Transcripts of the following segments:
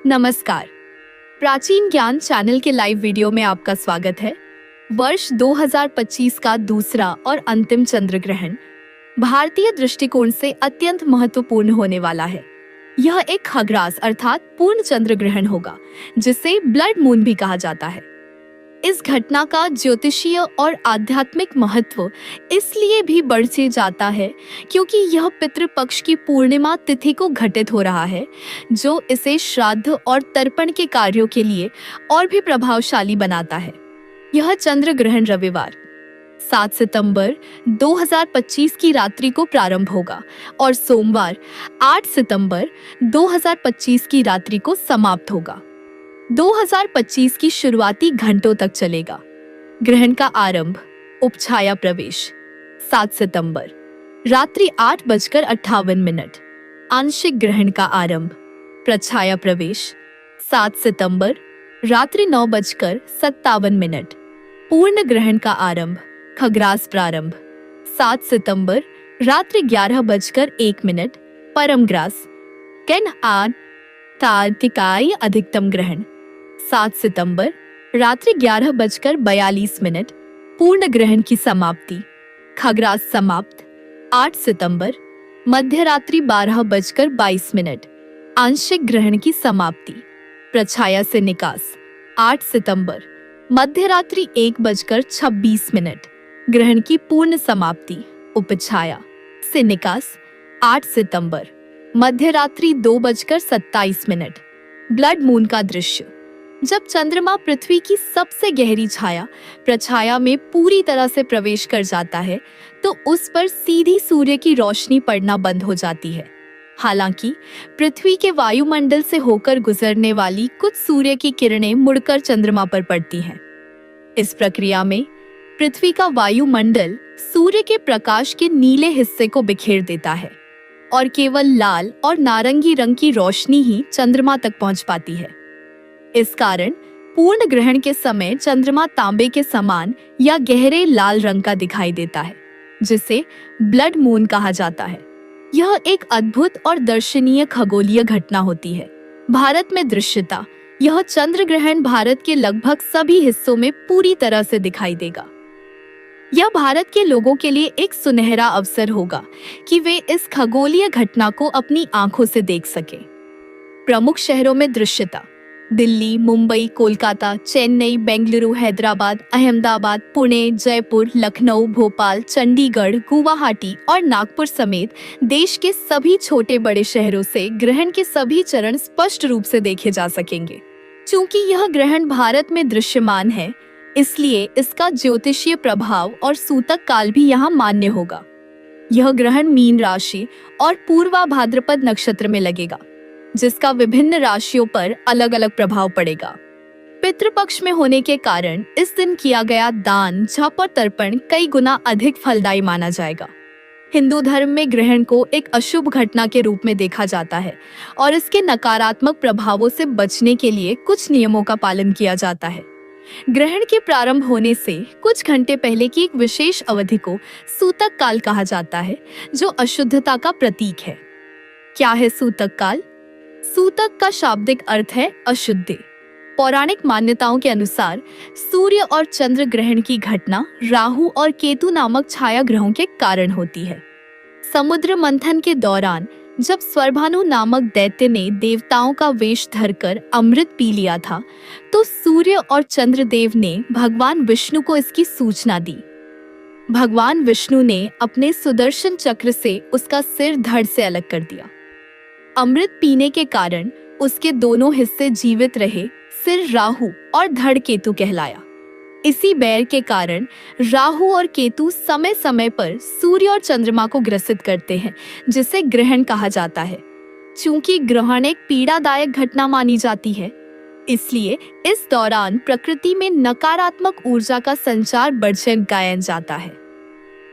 नमस्कार। प्राचीन ज्ञान चैनल के लाइव वीडियो में आपका स्वागत है। वर्ष 2025 का दूसरा और अंतिम चंद्र ग्रहण भारतीय दृष्टिकोण से अत्यंत महत्वपूर्ण होने वाला है। यह एक खग्रास अर्थात पूर्ण चंद्र ग्रहण होगा, जिसे ब्लड मून भी कहा जाता है। इस घटना का ज्योतिषीय और आध्यात्मिक महत्व इसलिए भी बढ़ जाता है क्योंकि यह पितृपक्ष की पूर्णिमा तिथि को घटित हो रहा है, जो इसे श्राद्ध और तर्पण के कार्यों के लिए और भी प्रभावशाली बनाता है। यह चंद्र ग्रहण रविवार 7 सितंबर 2025 की रात्रि को प्रारंभ होगा और सोमवार 8 सितंबर 2025 की रात्रि को समाप्त होगा। 2025 की शुरुआती घंटों तक चलेगा। ग्रहण का आरंभ उपछाया प्रवेश 7 सितंबर रात्रि 8:58। आंशिक ग्रहण का आरंभ प्रछाया प्रवेश 7 सितंबर रात्रि 9:57। पूर्ण ग्रहण का आरंभ खग्रास प्रारंभ 7 सितंबर रात्रि 11:01। परमग्रास कैन आन तार्किकाई अधिकतम ग्रहण 7 सितंबर रात्रि 11:42। पूर्ण ग्रहण की समाप्ति खग्रास समाप्त 8 सितंबर मध्य रात्रि 12:22। आंशिक ग्रहण की समाप्ति प्रछाया से निकास 8 सितंबर मध्य रात्रि 1:26। ग्रहण की पूर्ण समाप्ति उपछाया से निकास 8 सितंबर मध्य रात्रि 2:27। ब्लड मून का दृश्य जब चंद्रमा पृथ्वी की सबसे गहरी छाया प्रछाया में पूरी तरह से प्रवेश कर जाता है तो उस पर सीधी सूर्य की रोशनी पड़ना बंद हो जाती है। हालांकि पृथ्वी के वायुमंडल से होकर गुजरने वाली कुछ सूर्य की किरणें मुड़कर चंद्रमा पर पड़ती हैं। इस प्रक्रिया में पृथ्वी का वायुमंडल सूर्य के प्रकाश के नीले हिस्से को बिखेर देता है और केवल लाल और नारंगी रंग की रोशनी ही चंद्रमा तक पहुंच पाती है। इस कारण पूर्ण ग्रहण के समय चंद्रमा तांबे के समान या गहरे लाल रंग का दिखाई देता है, जिसे ब्लड मून कहा जाता है। यह एक अद्भुत और दर्शनीय खगोलीय घटना होती है। भारत में दृश्यता यह चंद्र ग्रहण भारत के लगभग सभी हिस्सों में पूरी तरह से दिखाई देगा। यह भारत के लोगों के लिए एक सुनहरा अवसर होगा कि वे इस खगोलीय घटना को अपनी आंखों से देख सकें। प्रमुख शहरों में दृश्यता दिल्ली, मुंबई, कोलकाता, चेन्नई, बेंगलुरु, हैदराबाद, अहमदाबाद, पुणे, जयपुर, लखनऊ, भोपाल, चंडीगढ़, गुवाहाटी और नागपुर समेत देश के सभी छोटे बड़े शहरों से ग्रहण के सभी चरण स्पष्ट रूप से देखे जा सकेंगे। चूंकि यह ग्रहण भारत में दृश्यमान है, इसलिए इसका ज्योतिषीय प्रभाव और सूतक काल भी यहाँ मान्य होगा। यह ग्रहण मीन राशि और पूर्वा भाद्रपद नक्षत्र में लगेगा, जिसका विभिन्न राशियों पर अलग अलग प्रभाव पड़ेगा। पितृपक्ष में होने के कारण इस दिन किया गया दान, जप और तर्पण कई गुना अधिक फलदायी माना जाएगा। हिंदू धर्म में ग्रहण को एक अशुभ घटना के रूप में देखा जाता है और इसके नकारात्मक प्रभावों से बचने के लिए कुछ नियमों का पालन किया जाता है। ग्रहण के प्रारंभ होने से कुछ घंटे पहले की एक विशेष अवधि को सूतक काल कहा जाता है, जो अशुद्धता का प्रतीक है। क्या है सूतक काल? सूतक का शाब्दिक अर्थ है अशुद्धि। पौराणिक मान्यताओं के अनुसार सूर्य और चंद्र ग्रहण की घटना राहु और केतु नामक छाया ग्रहों के कारण होती है। समुद्र मंथन के दौरान जब स्वरभानु नामक दैत्य ने देवताओं का वेश धरकर अमृत पी लिया था, तो सूर्य और चंद्रदेव ने भगवान विष्णु को इसकी सूचना दी। भगवान विष्णु ने अपने सुदर्शन चक्र से उसका सिर धड़ से अलग कर दिया। अमृत पीने के कारण उसके दोनों हिस्से जीवित रहे। सिर राहु और धड़ केतु कहलाया। इसी बैर के कारण राहु और केतु समय समय पर सूर्य और चंद्रमा को ग्रसित करते हैं, जिसे ग्रहण कहा जाता है। चूंकि ग्रहण एक पीड़ादायक घटना मानी जाती है, इसलिए इस दौरान प्रकृति में नकारात्मक ऊर्जा का संचार बढ़ गायन जाता है।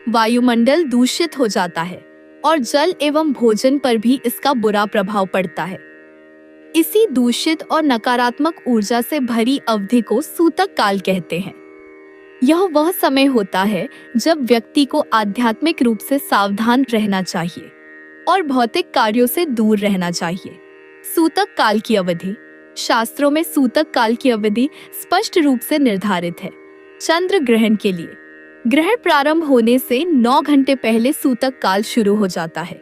वायुमंडल दूषित हो जाता है और जल एवं भोजन पर भी इसका बुरा प्रभाव पड़ता है। इसी दूषित और नकारात्मक ऊर्जा से भरी अवधि को सूतक काल कहते हैं। यह वह समय होता है जब व्यक्ति को आध्यात्मिक रूप से सावधान रहना चाहिए और भौतिक कार्यों से दूर रहना चाहिए। सूतक काल की अवधि शास्त्रों में सूतक काल की अवधि स्पष्ट रूप से निर्धारित है। चंद्र ग्रहण के लिए ग्रहण प्रारंभ होने से 9 घंटे पहले सूतक काल शुरू हो जाता है।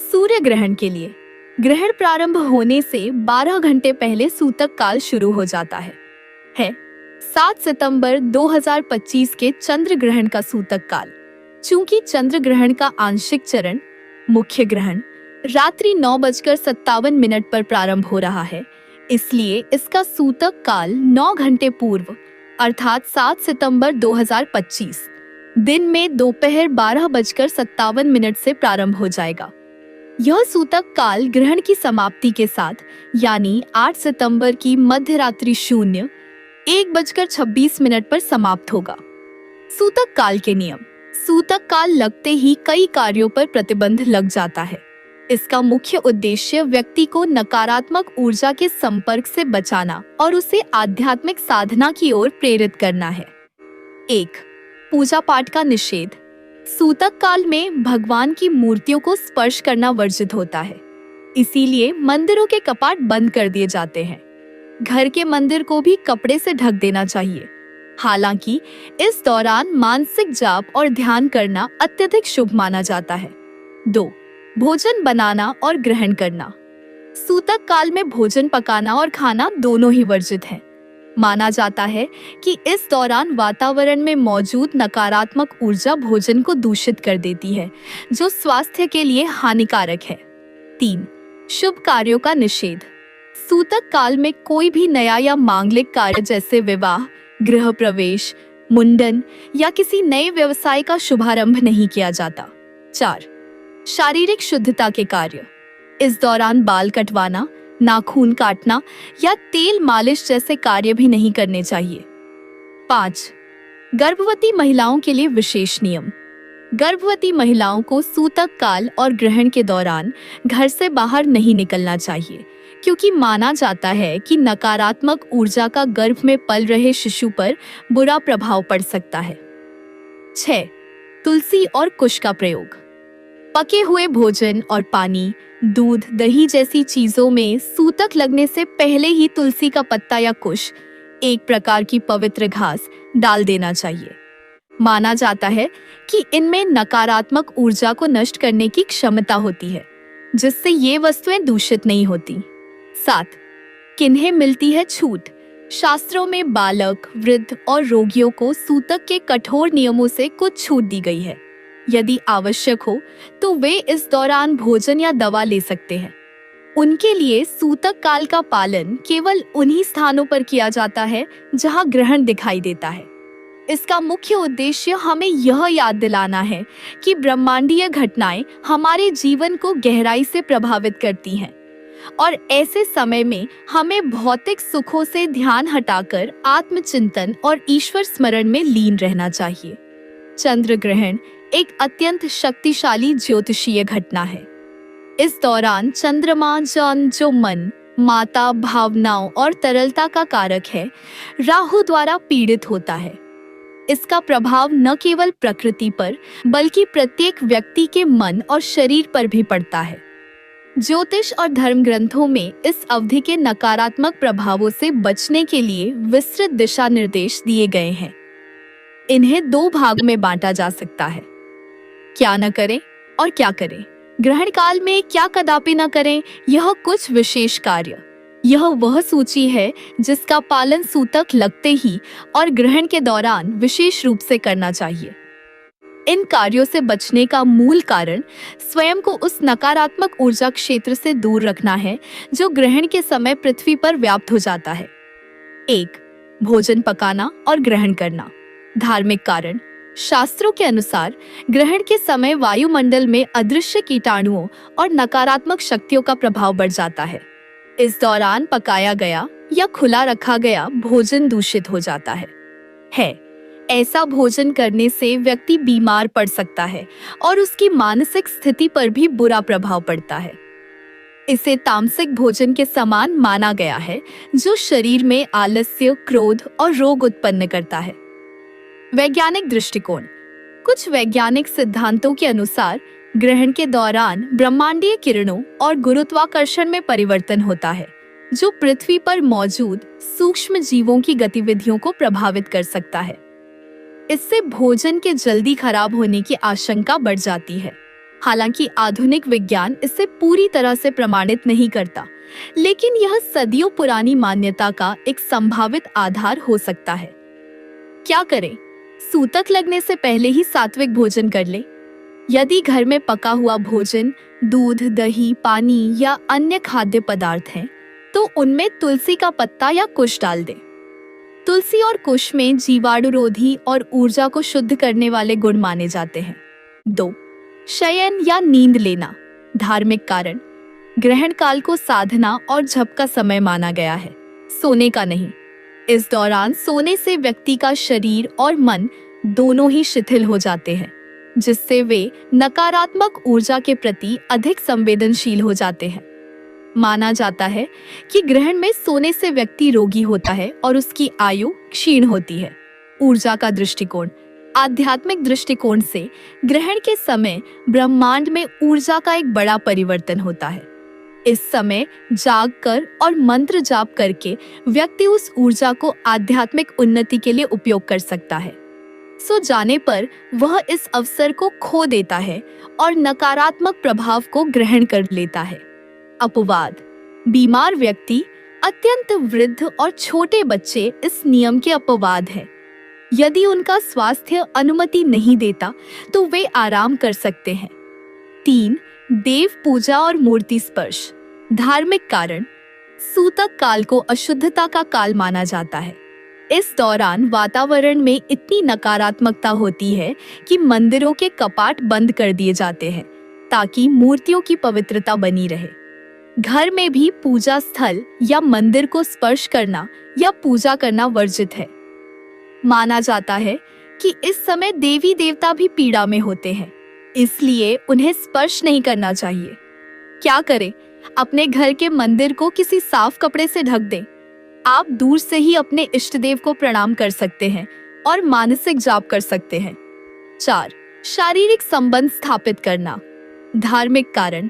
सूर्य ग्रहण के लिए ग्रहण प्रारंभ होने से 12 घंटे पहले सूतक काल शुरू हो जाता है। 7 सितंबर 2025 के चंद्र ग्रहण का सूतक काल। चूंकि चंद्र ग्रहण का आंशिक चरण मुख्य ग्रहण रात्रि 9:57 पर प्रारंभ हो रहा है, इसलिए इसका सूतक काल 9 घंटे पूर्व अर्थात 7 सितंबर 2025 दिन में दोपहर 12:57 से प्रारंभ हो जाएगा। यह सूतक काल ग्रहण की समाप्ति के साथ यानी 8 सितंबर की मध्य रात्रि 1:26 पर समाप्त होगा। सूतक काल के नियम। सूतक काल लगते ही कई कार्यों पर प्रतिबंध लग जाता है। इसका मुख्य उद्देश्य व्यक्ति को नकारात्मक ऊर्जा के संपर्क से बचाना और उसे आध्यात्मिक साधना की ओर प्रेरित करना है। 1. पूजा पाठ का निषेध। सूतक काल में भगवान की मूर्तियों को स्पर्श करना वर्जित होता है, इसीलिए मंदिरों के कपाट बंद कर दिए जाते हैं। घर के मंदिर को भी कपड़े से ढक देना चाहिए। हालांकि इस दौरान मानसिक जाप और ध्यान करना अत्यधिक शुभ माना जाता है। 2. भोजन बनाना और ग्रहण करना। सूतक काल में भोजन पकाना और खाना दोनों ही वर्जित हैं। माना जाता है कि इस दौरान वातावरण में मौजूद नकारात्मक ऊर्जा भोजन को दूषित कर देती है, जो स्वास्थ्य के लिए हानिकारक है। 3. शुभ कार्यों का निषेध। सूतक काल में कोई भी नया या मांगलिक कार्य जैसे विवाह, गृह प्रवेश, मुंडन या किसी नए व्यवसाय का शुभारंभ नहीं किया जाता। 4. शारीरिक शुद्धता के कार्य। इस दौरान बाल कटवाना, नाखून काटना या तेल मालिश जैसे कार्य भी नहीं करने चाहिए। 5. गर्भवती महिलाओं के लिए विशेष नियम। गर्भवती महिलाओं को सूतक काल और ग्रहण के दौरान घर से बाहर नहीं निकलना चाहिए, क्योंकि माना जाता है कि नकारात्मक ऊर्जा का गर्भ में पल रहे शिशु पर बुरा प्रभाव पड़ सकता है। 6. तुलसी और कुश का प्रयोग। पके हुए भोजन और पानी, दूध, दही जैसी चीजों में सूतक लगने से पहले ही तुलसी का पत्ता या कुश, एक प्रकार की पवित्र घास, डाल देना चाहिए। माना जाता है कि इनमें नकारात्मक ऊर्जा को नष्ट करने की क्षमता होती है, जिससे ये वस्तुएं दूषित नहीं होती। 7. किन्हें मिलती है छूट। शास्त्रों में बालक, वृद्ध और रोगियों को सूतक के कठोर नियमों से कुछ छूट दी गई है। यदि आवश्यक हो तो वे इस दौरान भोजन या दवा ले सकते हैं। उनके लिए सूतक काल का पालन केवल उन्हीं स्थानों पर किया जाता है जहां ग्रहण दिखाई देता है। इसका मुख्य उद्देश्य हमें यह याद दिलाना है कि ब्रह्मांडीय घटनाएं हमारे जीवन को गहराई से प्रभावित करती हैं और ऐसे समय में हमें भौतिक सुखों से ध्यान हटाकर आत्मचिंतन और ईश्वर स्मरण में लीन रहना चाहिए। चंद्र ग्रहण एक अत्यंत शक्तिशाली ज्योतिषीय घटना है। इस दौरान चंद्रमा जो मन, माता, भावनाओं और तरलता का कारक है, राहु द्वारा पीड़ित होता है। इसका प्रभाव न केवल प्रकृति पर बल्कि प्रत्येक व्यक्ति के मन और शरीर पर भी पड़ता है। ज्योतिष और धर्म ग्रंथों में इस अवधि के नकारात्मक प्रभावों से बचने के लिए विस्तृत दिशा निर्देश दिए गए हैं। इन्हें 2 भाग में बांटा जा सकता है। क्या न करें और क्या करें। ग्रहण काल में क्या कदापि न करें, यह कुछ विशेष कार्य। यह वह सूची है जिसका पालन सूतक लगते ही और ग्रहण के दौरान विशेष रूप से करना चाहिए। इन कार्यों से बचने का मूल कारण स्वयं को उस नकारात्मक ऊर्जा क्षेत्र से दूर रखना है जो ग्रहण के समय पृथ्वी पर व्याप्त हो जाता है। 1. भोजन पकाना और ग्रहण करना। धार्मिक कारण। शास्त्रों के अनुसार ग्रहण के समय वायुमंडल में अदृश्य कीटाणुओं और नकारात्मक शक्तियों का प्रभाव बढ़ जाता है। इस दौरान पकाया गया या खुला रखा गया भोजन दूषित हो जाता है। ऐसा भोजन करने से व्यक्ति बीमार पड़ सकता है और उसकी मानसिक स्थिति पर भी बुरा प्रभाव पड़ता है। इसे तामसिक भोजन के समान माना गया है, जो शरीर में आलस्य, क्रोध और रोग उत्पन्न करता है। वैज्ञानिक दृष्टिकोण। कुछ वैज्ञानिक सिद्धांतों के अनुसार ग्रहण के दौरान ब्रह्मांडीय किरणों और गुरुत्वाकर्षण में परिवर्तन होता है, जो पृथ्वी पर मौजूद सूक्ष्म जीवों की गतिविधियों को प्रभावित कर सकता है। इससे भोजन के जल्दी खराब होने की आशंका बढ़ जाती है। हालांकि आधुनिक विज्ञान इसे पूरी तरह से प्रमाणित नहीं करता, लेकिन यह सदियों पुरानी मान्यता का एक संभावित आधार हो सकता है। क्या करें? सूतक लगने से पहले ही सात्विक भोजन कर ले। यदि घर में पका हुआ भोजन, दूध, दही, पानी या अन्य खाद्य पदार्थ हैं, तो उनमें तुलसी का पत्ता या कुश डाल दें। तुलसी और कुश में जीवाणुरोधी और ऊर्जा को शुद्ध करने वाले गुण माने जाते हैं। 2. शयन या नींद लेना। धार्मिक कारण, ग्रहण काल को साधना और जप का समय माना गया है, सोने का नहीं। इस दौरान सोने से व्यक्ति का शरीर और मन दोनों ही शिथिल हो जाते हैं, जिससे वे नकारात्मक ऊर्जा के प्रति अधिक संवेदनशील हो जाते हैं। माना जाता है कि ग्रहण में सोने से व्यक्ति रोगी होता है और उसकी आयु क्षीण होती है। ऊर्जा का दृष्टिकोण, आध्यात्मिक दृष्टिकोण से ग्रहण के समय ब्रह्मांड में ऊर्जा का एक बड़ा परिवर्तन होता है। इस समय जागकर और मंत्र जाप करके व्यक्ति उस ऊर्जा को आध्यात्मिक उन्नति के लिए उपयोग कर सकता है। सो जाने पर वह इस अवसर को खो देता है और नकारात्मक प्रभाव को ग्रहण कर लेता है। अपवाद, बीमार व्यक्ति, अत्यंत वृद्ध और छोटे बच्चे इस नियम के अपवाद हैं। यदि उनका स्वास्थ्य अनुमति नहीं देता तो वे आराम कर सकते हैं। 3. देव पूजा और मूर्ति स्पर्श। धार्मिक कारण, सूतक काल को अशुद्धता का काल माना जाता है। इस दौरान वातावरण में इतनी नकारात्मकता होती है कि मंदिरों के कपाट बंद कर दिए जाते हैं ताकि मूर्तियों की पवित्रता बनी रहे। घर में भी पूजा स्थल या मंदिर को स्पर्श करना या पूजा करना वर्जित है। माना जाता है कि इस समय देवी देवता भी पीड़ा में होते हैं, इसलिए उन्हें स्पर्श नहीं करना चाहिए। क्या करें? अपने घर के मंदिर को किसी साफ कपड़े से ढक दें। आप दूर से ही अपने इष्ट देव को प्रणाम कर सकते हैं और मानसिक जाप कर सकते हैं। 4. शारीरिक संबंध स्थापित करना। धार्मिक कारण,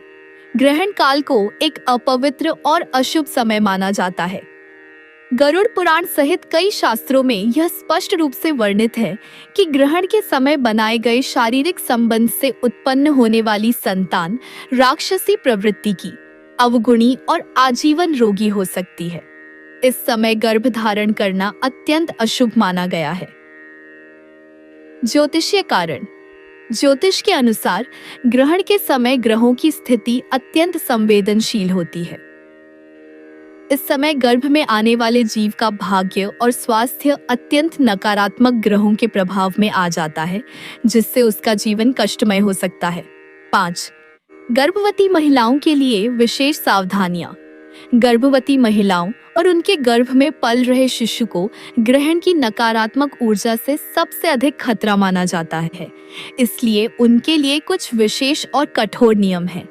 ग्रहण काल को एक अपवित्र और अशुभ समय माना जाता है। गरुड़ पुराण सहित कई शास्त्रों में यह स्पष्ट रूप से वर्णित है कि ग्रहण के समय बनाए गए शारीरिक संबंध से उत्पन्न होने वाली संतान राक्षसी प्रवृत्ति की, अवगुणी और आजीवन रोगी हो सकती है। इस समय गर्भ धारण करना अत्यंत अशुभ माना गया है। ज्योतिषीय कारण, ज्योतिष के अनुसार ग्रहण के समय ग्रहों की स्थिति अत्यंत संवेदनशील होती है। इस समय गर्भ में आने वाले जीव का भाग्य और स्वास्थ्य अत्यंत नकारात्मक ग्रहों के प्रभाव में आ जाता है, जिससे उसका जीवन कष्टमय हो सकता है। 5. गर्भवती महिलाओं के लिए विशेष सावधानियां। गर्भवती महिलाओं और उनके गर्भ में पल रहे शिशु को ग्रहण की नकारात्मक ऊर्जा से सबसे अधिक खतरा माना जाता है, इसलिए उनके लिए कुछ विशेष और कठोर नियम हैं।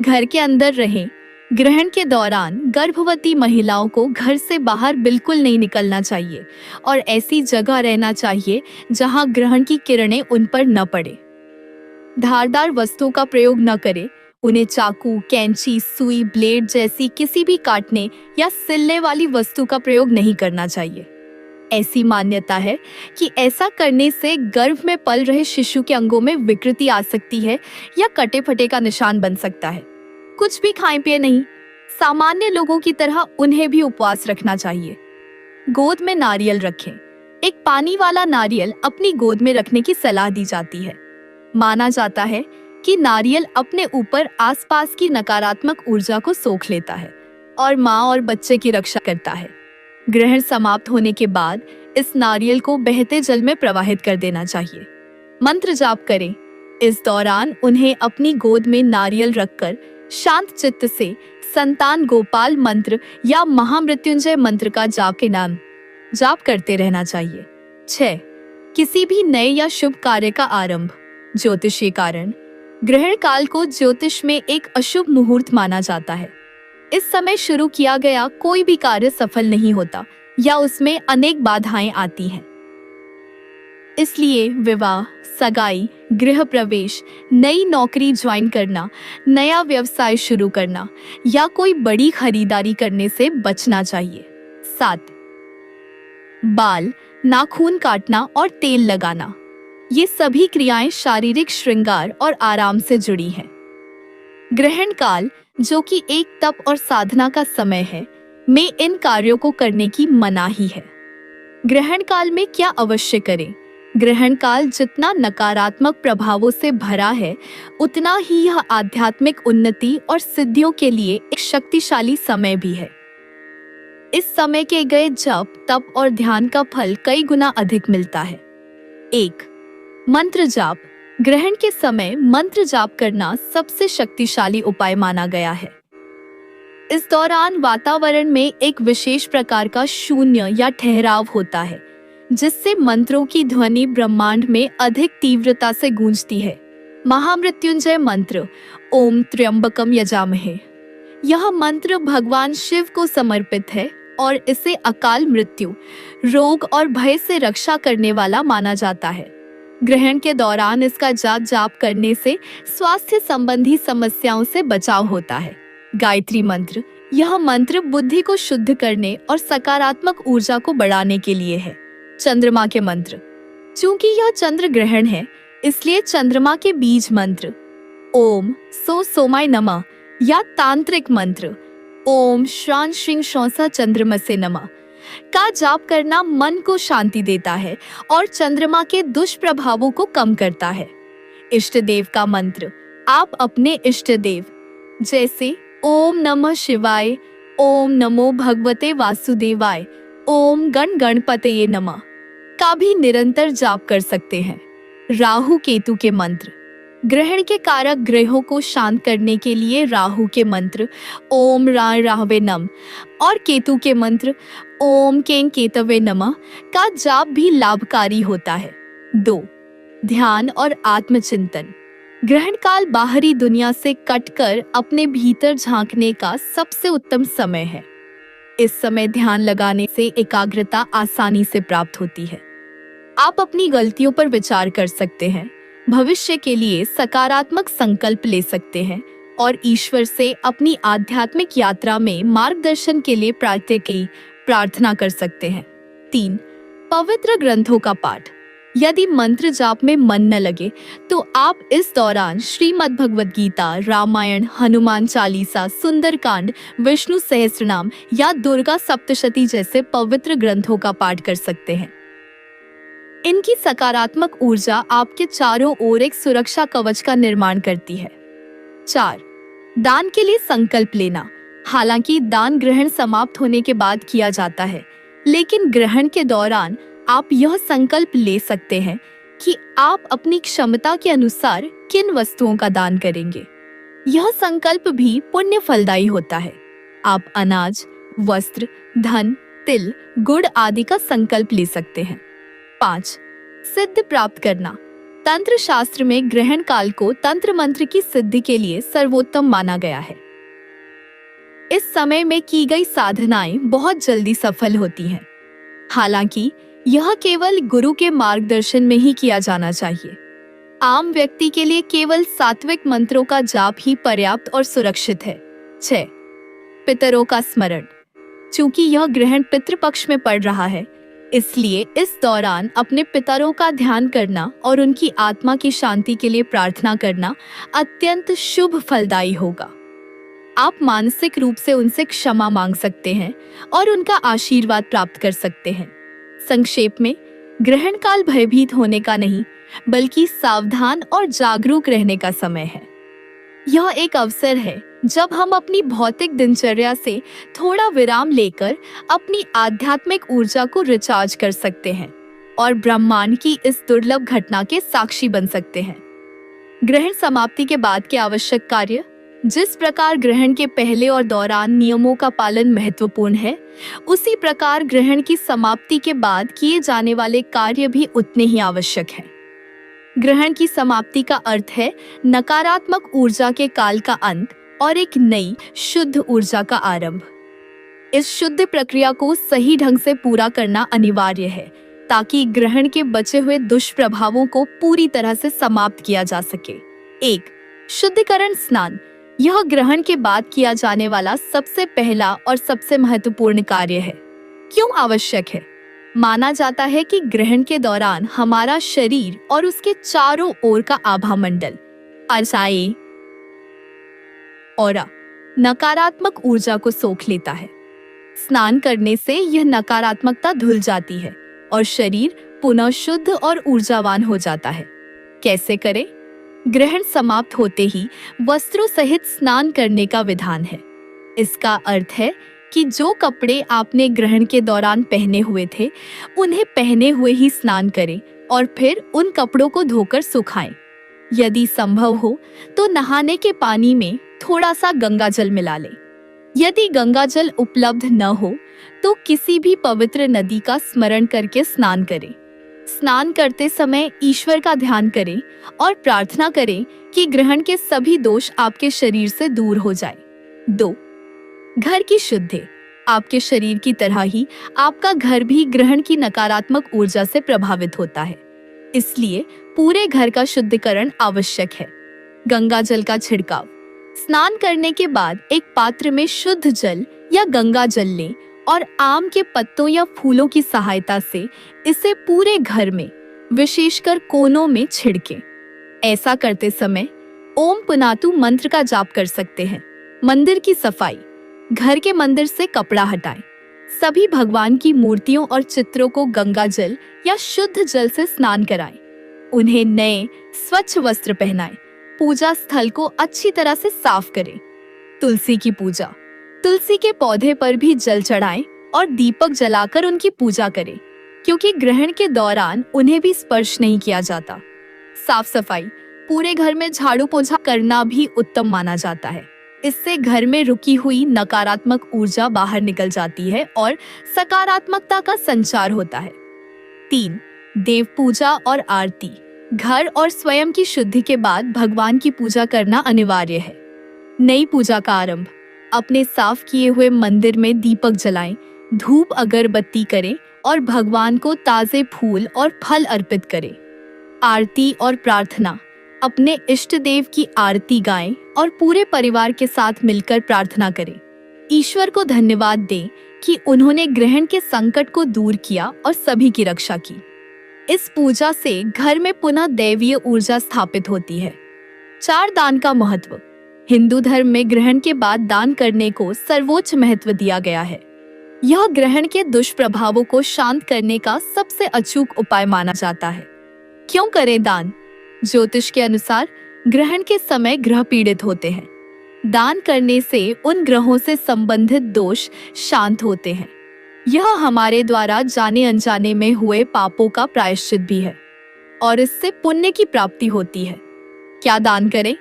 घर के अंदर रहें। ग्रहण के दौरान गर्भवती महिलाओं को घर से बाहर बिल्कुल नहीं निकलना चाहिए और ऐसी जगह रहना चाहिए जहां ग्रहण की किरणें उन पर न पड़े। धारदार वस्तुओं का प्रयोग न करें। उन्हें चाकू, कैंची, सुई, ब्लेड जैसी किसी भी काटने या सिलने वाली वस्तु का प्रयोग नहीं करना चाहिए। ऐसी मान्यता है कि ऐसा करने से गर्भ में पल रहे शिशु के अंगों में विकृति आ सकती है या कटे फटे का निशान बन सकता है। कुछ भी खाएं पिए नहीं। सामान्य लोगों की तरह उन्हें भी उपवास रखना चाहिए। गोद में नारियल रखें। एक पानी वाला नारियल अपनी गोद में रखने की सलाह दी जाती है। माना जाता है कि नारियल अपने ऊपर आसपास की नकारात्मक ऊर्जा को सोख लेता है और माँ और बच्चे की रक्षा करता है। ग्रहण समाप्त होने के बाद इस नारियल को बहते जल में प्रवाहित कर देना चाहिए। मंत्र जाप करें। इस दौरान उन्हें अपनी गोद में नारियल रखकर शांत चित्त से संतान गोपाल मंत्र या महामृत्युंजय मंत्र का जाप करते रहना चाहिए। 6. किसी भी नए या शुभ कार्य का आरंभ। ज्योतिषीय कारण, ग्रहण काल को ज्योतिष में एक अशुभ मुहूर्त माना जाता है। इस समय शुरू किया गया कोई भी कार्य सफल नहीं होता या उसमें अनेक बाधाएं आती हैं। इसलिए विवाह, सगाई, गृह प्रवेश, नई नौकरी ज्वाइन करना, नया व्यवसाय शुरू करना या कोई बड़ी खरीदारी करने से बचना चाहिए। 7. बाल, नाखून काटना और तेल लगाना। ये सभी क्रियाएं शारीरिक श्रृंगार और आराम से जुड़ी हैं। ग्रहण काल, जो कि एक तप और साधना का समय है, में इन कार्यों को करने की मनाही है। ग्रहण काल में क्या अवश्य करें? ग्रहण काल जितना नकारात्मक प्रभावों से भरा है, उतना ही यह आध्यात्मिक उन्नति और सिद्धियों के लिए एक शक्तिशाली समय भी है। इस समय के गए जप, तप और ध्यान का फल कई गुना अधिक मिलता है। 1. मंत्र जाप। ग्रहण के समय मंत्र जाप करना सबसे शक्तिशाली उपाय माना गया है। इस दौरान वातावरण में एक विशेष प्रकार का शून्य या ठहराव होता है, जिससे मंत्रों की ध्वनि ब्रह्मांड में अधिक तीव्रता से गूंजती है। महामृत्युंजय मंत्र, ओम त्र्यंबकम यजामहे। यह मंत्र भगवान शिव को समर्पित है और इसे अकाल मृत्यु, रोग और भय से रक्षा करने वाला माना जाता है। ग्रहण के दौरान इसका जाप करने से स्वास्थ्य संबंधी समस्याओं से बचाव होता है। गायत्री मंत्र। यह मंत्र बुद्धि को शुद्ध करने और सकारात्मक ऊर्जा को बढ़ाने के लिए है। चंद्रमा के मंत्र। चूंकि यह चंद्र ग्रहण है, इसलिए चंद्रमा के बीज मंत्र ओम सोमाय नमः या तांत्रिक मंत्र ओम श्रां श्रीं शौसा चंद्रमसे नमः का जाप करना मन को शांति देता है और चंद्रमा के दुष्प्रभावों को कम करता है। इष्ट देव का मंत्र। आप अपने इष्ट देव, जैसे ओम नमः शिवाय, ओम नमो भगवते वासुदेवाय, ओम गणपतये नमः का भी निरंतर जाप कर सकते हैं। राहु केतु के मंत्र। ग्रहण के कारक ग्रहों को शांत करने के लिए राहु के मंत्र ओम राहवे नम और केतु के मंत्र ओम कें केतवे नमः का जाप भी लाभकारी होता है। 2. ध्यान और आत्मचिंतन। ग्रहण काल बाहरी दुनिया से कटकर अपने भीतर झांकने का सबसे उत्तम समय है। इस समय ध्यान लगाने से एकाग्रता आसानी से प्राप्त होती है। आप अपनी गलतियों पर विचार कर सकते हैं, भविष्य के लिए सकारात्मक संकल्प ले सकते हैं और ईश्वर से अपनी आध्यात्मिक यात्रा में मार्गदर्शन के लिए प्रार्थना कर सकते हैं। 3. पवित्र ग्रंथों का पाठ। यदि मंत्र जाप में मन न लगे तो आप इस दौरान श्रीमद् भगवद गीता, रामायण, हनुमान चालीसा, सुंदरकांड, विष्णु सहस्त्रनाम या दुर्गा सप्तशती जैसे पवित्र ग्रंथों का पाठ कर सकते हैं। इनकी सकारात्मक ऊर्जा आपके चारों ओर एक सुरक्षा कवच का निर्माण करती है। 4. दान के लिए संकल्प लेना। हालांकि दान ग्रहण समाप्त होने के बाद किया जाता है, लेकिन ग्रहण के दौरान आप यह संकल्प ले सकते हैं कि आप अपनी क्षमता के अनुसार किन वस्तुओं का दान करेंगे। यह संकल्प भी पुण्य फलदायी होता है। आप अनाज, वस्त्र, धन, तिल, गुड़ आदि का संकल्प ले सकते हैं। 5. सिद्ध प्राप्त करना। तंत्र शास्त्र में ग्रहण काल को तंत्र मंत्र की सिद्धि के लिए सर्वोत्तम माना गया है। इस समय में की गई साधनाएं बहुत जल्दी सफल होती हैं। हालांकि यह केवल गुरु के मार्गदर्शन में ही किया जाना चाहिए। आम व्यक्ति के लिए केवल सात्विक मंत्रों का जाप ही पर्याप्त और सुरक्षित है। 6. पितरों का स्मरण। चूंकि यह ग्रहण पितृपक्ष में पड़ रहा है, इसलिए इस दौरान अपने पितरों का ध्यान करना और उनकी आत्मा की शांति के लिए प्रार्थना करना अत्यंत शुभ फलदायी होगा। आप मानसिक रूप से उनसे क्षमा मांग सकते हैं और उनका आशीर्वाद प्राप्त कर सकते हैं। संक्षेप में, ग्रहण काल भयभीत होने का नहीं, बल्कि सावधान और जागरूक रहने का समय है। यह एक अवसर है जब हम अपनी भौतिक दिनचर्या से थोड़ा विराम लेकर अपनी आध्यात्मिक ऊर्जा को रिचार्ज कर सकते हैं और ब्रह्मांड की इस दुर्लभ घटना के साक्षी बन सकते हैं। ग्रहण समाप्ति के बाद के आवश्यक कार्य। जिस प्रकार ग्रहण के पहले और दौरान नियमों का पालन महत्वपूर्ण है, उसी प्रकार ग्रहण की समाप्ति के बाद किए जाने वाले कार्य भी उतने ही आवश्यक हैं। ग्रहण की समाप्ति का अर्थ है नकारात्मक ऊर्जा के काल का अंत और एक नई शुद्ध ऊर्जा का आरंभ। इस शुद्ध प्रक्रिया को सही ढंग से पूरा करना अनिवार्य है, ताकि ग्रहण के बचे हुए दुष्प्रभावों को पूरी तरह से समाप्त किया जा सके। 1. शुद्धिकरण स्नान। यह ग्रहण के बाद किया जाने वाला सबसे पहला और सबसे महत्वपूर्ण कार्य है। क्यों आवश्यक है? माना जाता है कि ग्रहण के दौरान हमारा शरीर और उसके चारों ओर का आभा मंडल ऑरा नकारात्मक ऊर्जा को सोख लेता है। स्नान करने से यह नकारात्मकता धुल जाती है और शरीर पुनः शुद्ध और ऊर्जावान हो जाता है। कैसे करें? ग्रहण समाप्त होते ही वस्त्रों सहित स्नान करने का विधान है। इसका अर्थ है कि जो कपड़े आपने ग्रहण के दौरान पहने हुए थे, उन्हें पहने हुए ही स्नान करें और फिर उन कपड़ों को धोकर सुखाएं। यदि संभव हो तो नहाने के पानी में थोड़ा सा गंगा जल मिला लें। यदि गंगा जल उपलब्ध न हो तो किसी भी पवित्र नदी का स्मरण करके स्नान करें। स्नान करते समय ईश्वर का ध्यान करें और प्रार्थना करें कि ग्रहण के सभी दोष आपके शरीर से दूर हो जाए। 2. घर की शुद्धि। आपके शरीर की तरह ही आपका घर भी ग्रहण की नकारात्मक ऊर्जा से प्रभावित होता है, इसलिए पूरे घर का शुद्धिकरण आवश्यक है। गंगा जल का छिड़काव। स्नान करने के बाद एक पात्र में शुद्ध जल या गंगा जल लें और आम के पत्तों या फूलों की सहायता से इसे पूरे घर में, विशेषकर कोनों में छिड़कें। ऐसा करते समय ओम पुनातु मंत्र का जाप कर सकते हैं। मंदिर की सफाई। घर के मंदिर से कपड़ा हटाएं। सभी भगवान की मूर्तियों और चित्रों को गंगा जल या शुद्ध जल से स्नान कराएं। उन्हें नए स्वच्छ वस्त्र पहनाएं। पूजा स्थल को अच्छी तरह से साफ करें। तुलसी की पूजा। तुलसी के पौधे पर भी जल चढ़ाएं और दीपक जलाकर उनकी पूजा करें, क्योंकि ग्रहण के दौरान उन्हें भी स्पर्श नहीं किया जाता। साफ सफाई। पूरे घर में झाड़ू पोछा करना भी उत्तम माना जाता है। इससे घर में रुकी हुई नकारात्मक ऊर्जा बाहर निकल जाती है और सकारात्मकता का संचार होता है। 3. देव पूजा और आरती। घर और स्वयं की शुद्धि के बाद भगवान की पूजा करना अनिवार्य है। नई पूजा का आरंभ। अपने साफ किए हुए मंदिर में दीपक जलाएं, धूप अगरबत्ती करें और भगवान को ताजे फूल और फल अर्पित करें। आरती और प्रार्थना। अपने इष्ट देव की आरती गाएं और पूरे परिवार के साथ मिलकर प्रार्थना करें। ईश्वर को धन्यवाद दें कि उन्होंने ग्रहण के संकट को दूर किया और सभी की रक्षा की। इस पूजा से घर में पुनः दैवीय ऊर्जा स्थापित होती है। 4. दान का महत्व। हिंदू धर्म में ग्रहण के बाद दान करने को सर्वोच्च महत्व दिया गया है। यह ग्रहण के दुष्प्रभावों को शांत करने का सबसे अचूक उपाय माना जाता है। क्यों करें दान? ज्योतिष के अनुसार ग्रहण के समय ग्रह पीड़ित होते हैं। दान करने से उन ग्रहों से संबंधित दोष शांत होते हैं। यह हमारे द्वारा जाने अनजाने में हुए पापों का प्रायश्चित भी है और इससे पुण्य की प्राप्ति होती है। क्या दान करें?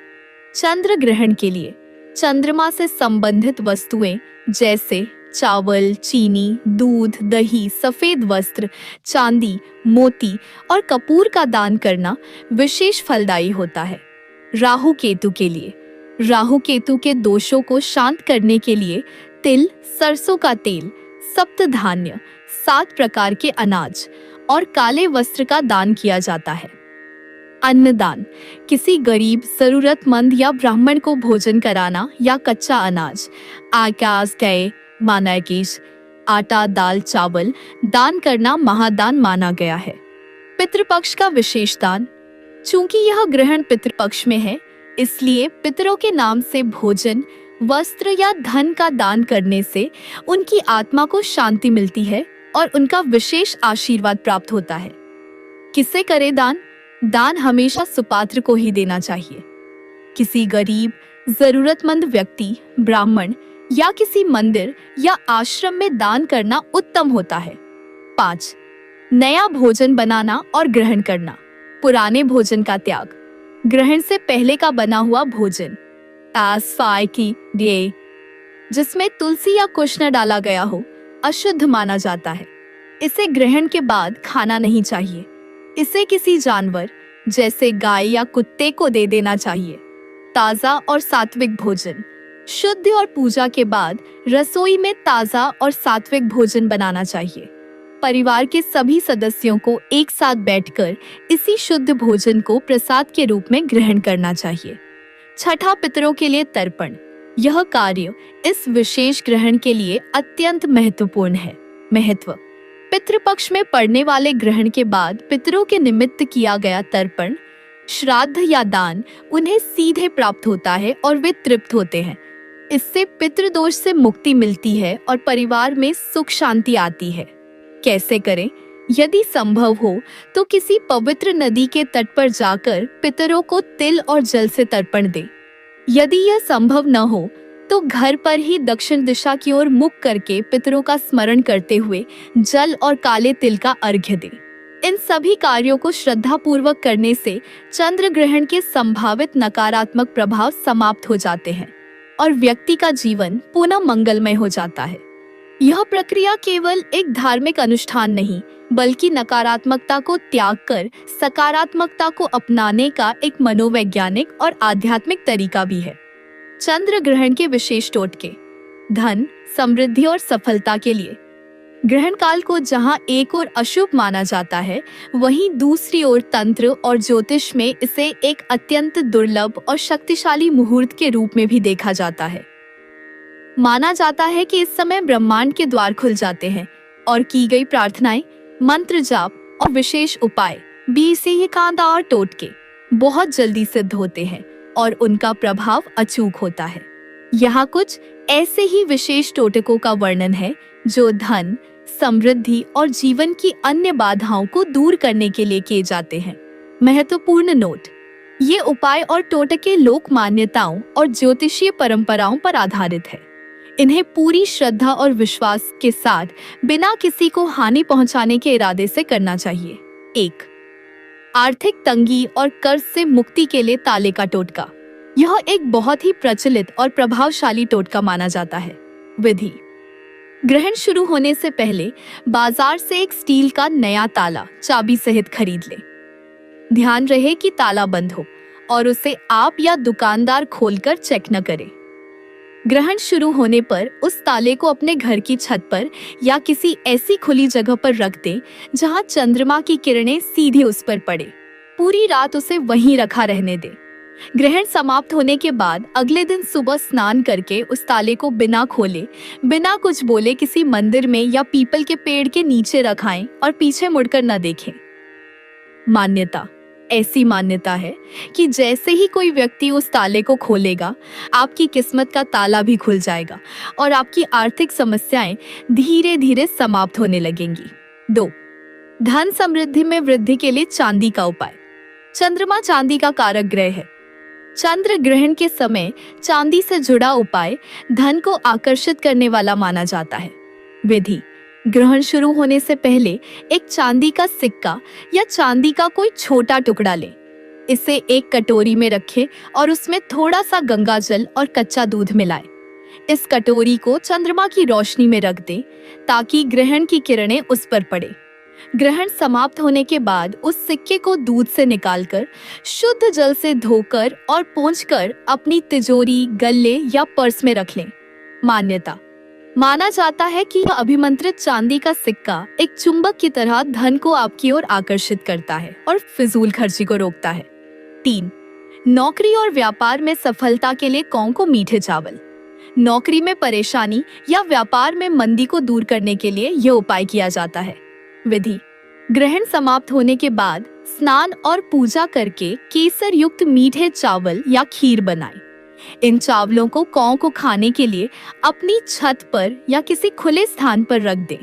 चंद्र ग्रहण के लिए चंद्रमा से संबंधित वस्तुएं जैसे चावल, चीनी, दूध, दही, सफेद वस्त्र, चांदी, मोती और कपूर का दान करना विशेष फलदायी होता है। राहु केतु के लिए राहु केतु के दोषों को शांत करने के लिए तिल, सरसों का तेल, सप्त धान्य, 7 प्रकार के अनाज और काले वस्त्र का दान किया जाता है। अन्नदान। किसी गरीब, जरूरतमंद या ब्राह्मण को भोजन कराना या कच्चा अनाज, आकाश गए, मानाकीश, आटा, दाल, चावल दान करना महादान माना गया है। पितृपक्ष का विशेष दान। चूंकि यह ग्रहण पितृपक्ष में है, इसलिए पितरों के नाम से भोजन, वस्त्र या धन का दान करने से उनकी आत्मा को शांति मिलती है और उनका विशेष आशीर्वाद प्राप्त होता है। किसे करे दान? दान हमेशा सुपात्र को ही देना चाहिए। किसी गरीब, जरूरतमंद व्यक्ति, ब्राह्मण या किसी मंदिर या आश्रम में दान करना उत्तम होता है। 5. नया भोजन बनाना और ग्रहण करना। पुराने भोजन का त्याग। ग्रहण से पहले का बना हुआ भोजन जिसमें तुलसी या कुश न डाला गया हो, अशुद्ध माना जाता है। इसे ग्रहण के बाद खाना नहीं चाहिए। इसे किसी जानवर जैसे गाय या कुत्ते को दे देना चाहिए। ताजा और सात्विक भोजन। शुद्ध और पूजा के बाद रसोई में ताजा और सात्विक भोजन बनाना चाहिए। परिवार के सभी सदस्यों को एक साथ बैठकर इसी शुद्ध भोजन को प्रसाद के रूप में ग्रहण करना चाहिए। छठा, पितरों के लिए तर्पण। यह कार्य इस विशेष ग्रहण के लिए अत्यंत महत्वपूर्ण है। महत्व: पितृपक्ष में पड़ने वाले ग्रहण के बाद पितरों के निमित्त किया गया तर्पण, श्राद्ध या दान उन्हें सीधे प्राप्त होता है और वे तृप्त होते हैं। इससे पितृदोष से मुक्ति मिलती है और परिवार में सुख शांति आती है। कैसे करें? यदि संभव हो तो किसी पवित्र नदी के तट पर जाकर पितरों को तिल और जल से तर्पण दें। यदि यह संभव न हो तो घर पर ही दक्षिण दिशा की ओर मुख करके पितरों का स्मरण करते हुए जल और काले तिल का अर्घ्य दें। इन सभी कार्यों को श्रद्धा पूर्वक करने से चंद्र ग्रहण के संभावित नकारात्मक प्रभाव समाप्त हो जाते हैं और व्यक्ति का जीवन पुनः मंगलमय हो जाता है। यह प्रक्रिया केवल एक धार्मिक अनुष्ठान नहीं, बल्कि नकारात्मकता को त्याग कर सकारात्मकता को अपनाने का एक मनोवैज्ञानिक और आध्यात्मिक तरीका भी है। चंद्र ग्रहण के विशेष टोटके। धन, समृद्धि और सफलता के लिए ग्रहण काल को जहां एक ओर अशुभ माना जाता है, वहीं दूसरी ओर तंत्र और ज्योतिष में इसे एक अत्यंत दुर्लभ और शक्तिशाली मुहूर्त के रूप में भी देखा जाता है। माना जाता है कि इस समय ब्रह्मांड के द्वार खुल जाते हैं और की गई प्रार्थनाएं, मंत्र जाप और विशेष उपाय भी से ही कांदा और टोटके बहुत जल्दी सिद्ध होते हैं और उनका प्रभाव अचूक होता है। यहाँ कुछ ऐसे ही विशेष टोटकों का वर्णन है जो धन, समृद्धि और जीवन की अन्य बाधाओं को दूर करने के लिए किए जाते हैं। महत्वपूर्ण नोट: ये उपाय और टोटके लोक मान्यताओं और ज्योतिषीय परंपराओं पर आधारित है। इन्हें पूरी श्रद्धा और विश्वास के साथ बिना किसी को हानि पहुंचाने के इरादे से करना चाहिए। 1. आर्थिक तंगी और कर्ज से मुक्ति के लिए ताले का टोटका। यह एक बहुत ही प्रचलित और प्रभावशाली टोटका माना जाता है। विधि: ग्रहण शुरू होने से पहले बाजार से एक स्टील का नया ताला चाबी सहित खरीद लें। ध्यान रहे कि ताला बंद हो और उसे आप या दुकानदार खोलकर चेक न करें। ग्रहण शुरू होने पर उस ताले को अपने घर की छत पर या किसी ऐसी खुली जगह पर रख दें जहां चंद्रमा की किरणें सीधे उस पर पड़े। पूरी रात उसे वहीं रखा रहने दें। ग्रहण समाप्त होने के बाद अगले दिन सुबह स्नान करके उस ताले को बिना खोले, बिना कुछ बोले किसी मंदिर में या पीपल के पेड़ के नीचे रखाएं और पीछे मुड़कर न देखें। मान्यता: ऐसी मान्यता है कि जैसे ही कोई व्यक्ति उस ताले को खोलेगा, आपकी किस्मत का ताला भी खुल जाएगा और आपकी आर्थिक समस्याएं धीरे धीरे समाप्त होने लगेंगी। 2. धन समृद्धि में वृद्धि के लिए चांदी का उपाय। चंद्रमा चांदी का कारक ग्रह है। चंद्र ग्रहण के समय चांदी से जुड़ा उपाय धन को आकर्षित करने वाला माना जाता है। विधि: ग्रहण शुरू होने से पहले एक चांदी का सिक्का या चांदी का कोई छोटा टुकड़ा लें। इसे एक कटोरी में रखें और उसमें थोड़ा सा गंगा जल और कच्चा दूध मिलाएं। इस कटोरी को चंद्रमा की रोशनी में रख दें ताकि ग्रहण की किरणें उस पर पड़े। ग्रहण समाप्त होने के बाद उस सिक्के को दूध से निकालकर शुद्ध जल से धोकर और पोंछकर अपनी तिजोरी, गल्ले या पर्स में रख लें। मान्यता: माना जाता है कि यह अभिमंत्रित चांदी का सिक्का एक चुंबक की तरह धन को आपकी ओर आकर्षित करता है और फिजूल खर्ची को रोकता है। 3. नौकरी और व्यापार में सफलता के लिए कौन को मीठे चावल। नौकरी में परेशानी या व्यापार में मंदी को दूर करने के लिए यह उपाय किया जाता है। विधि: ग्रहण समाप्त होने के बाद स्नान और पूजा करके केसर युक्त मीठे चावल या खीर बनाएं। इन चावलों को कौ को खाने के लिए अपनी छत पर या किसी खुले स्थान पर रख दें।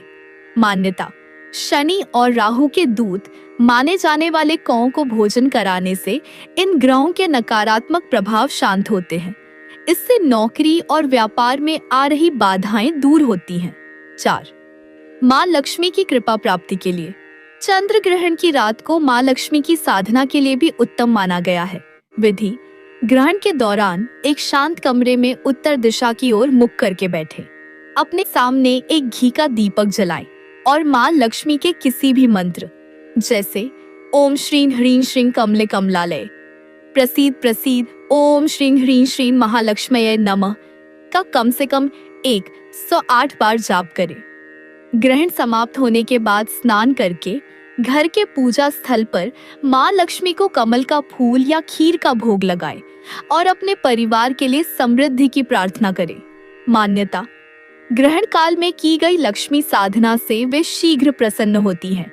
मान्यता: शनि और राहु के दूत माने जाने वाले कौ को भोजन कराने से इन ग्रहों के नकारात्मक प्रभाव शांत होते हैं। इससे नौकरी और व्यापार में आ रही बाधाएं दूर होती हैं। 4. माँ लक्ष्मी की कृपा प्राप्ति के लिए। चंद्र ग्रहण की रात को माँ लक्ष्मी की साधना के लिए भी उत्तम माना गया है। विधि: ग्रहण के दौरान एक शांत कमरे में उत्तर दिशा की ओर मुख करके बैठे। अपने सामने एक घी का दीपक जलाएं और माँ लक्ष्मी के किसी भी मंत्र जैसे ओम श्रीं ह्रीं श्रीं कमले कमलालय, प्रसीद प्रसीद, ओम श्रीं ह्रीं श्रीं महालक्ष्मये नमः का कम से कम 108 बार जाप करें। ग्रहण समाप्त होने के बाद स्नान करके घर के पूजा स्थल पर माँ लक्ष्मी को कमल का फूल या खीर का भोग लगाएं और अपने परिवार के लिए समृद्धि की प्रार्थना करें। मान्यता, ग्रहण काल में की गई लक्ष्मी साधना से वे शीघ्र प्रसन्न होती हैं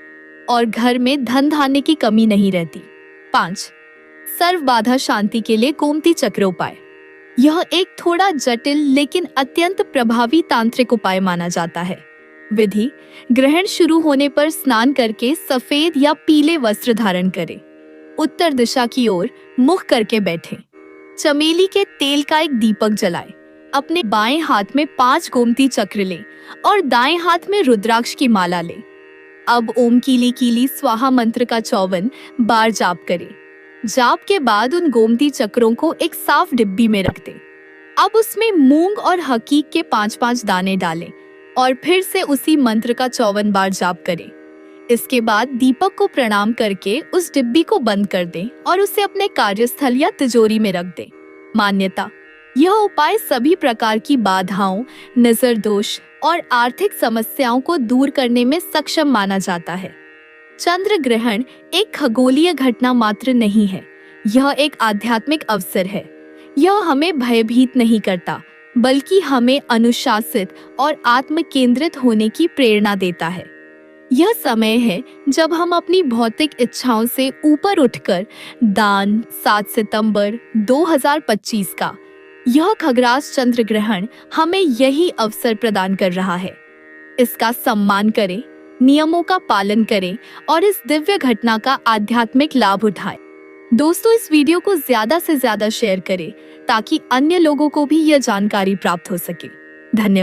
और घर में धन धान्य की कमी नहीं रहती। 5. सर्व बाधा शांति के लिए गोमती चक्र उपाय। यह एक थोड़ा जटिल लेकिन अत्यंत प्रभावी तांत्रिक उपाय माना जाता है। विधि: ग्रहण शुरू होने पर स्नान करके सफेद या पीले वस्त्र धारण करें। उत्तर दिशा की ओर मुख करके बैठें। चमेली के तेल का एक दीपक जलाएं। अपने बाएं हाथ में 5 गोमती चक्र लें और दाएं हाथ में रुद्राक्ष की माला लें। अब ओम कीली कीली स्वाहा मंत्र का 54 बार जाप करें। जाप के बाद उन गोमती चक्रों को एक साफ डिब्बी में रख दें। अब उसमें मूंग और हकीक के 5-5 दाने डालें और फिर से उसी मंत्र का 54 बार जाप करें। इसके बाद दीपक को प्रणाम करके उस डिब्बी को बंद कर दें और उसे अपने कार्यस्थल या तिजोरी में रख दें। मान्यता, यह उपाय सभी प्रकार की बाधाओं, नजर दोष और आर्थिक समस्याओं को दूर करने में सक्षम माना जाता है। चंद्र ग्रहण एक खगोलीय घटना मात्र नहीं है, यह एक आध्यात्मिक अवसर है। यह हमें भयभीत नहीं करता, बल्कि हमें अनुशासित और आत्म केंद्रित होने की प्रेरणा देता है। यह समय है जब हम अपनी भौतिक इच्छाओं से ऊपर उठकर दान। 7 सितंबर 2025 का यह खगरास चंद्र ग्रहण हमें यही अवसर प्रदान कर रहा है। इसका सम्मान करें, नियमों का पालन करें और इस दिव्य घटना का आध्यात्मिक लाभ उठाएं। दोस्तों, इस वीडियो को ज्यादा से ज्यादा शेयर करें ताकि अन्य लोगों को भी यह जानकारी प्राप्त हो सके। धन्यवाद।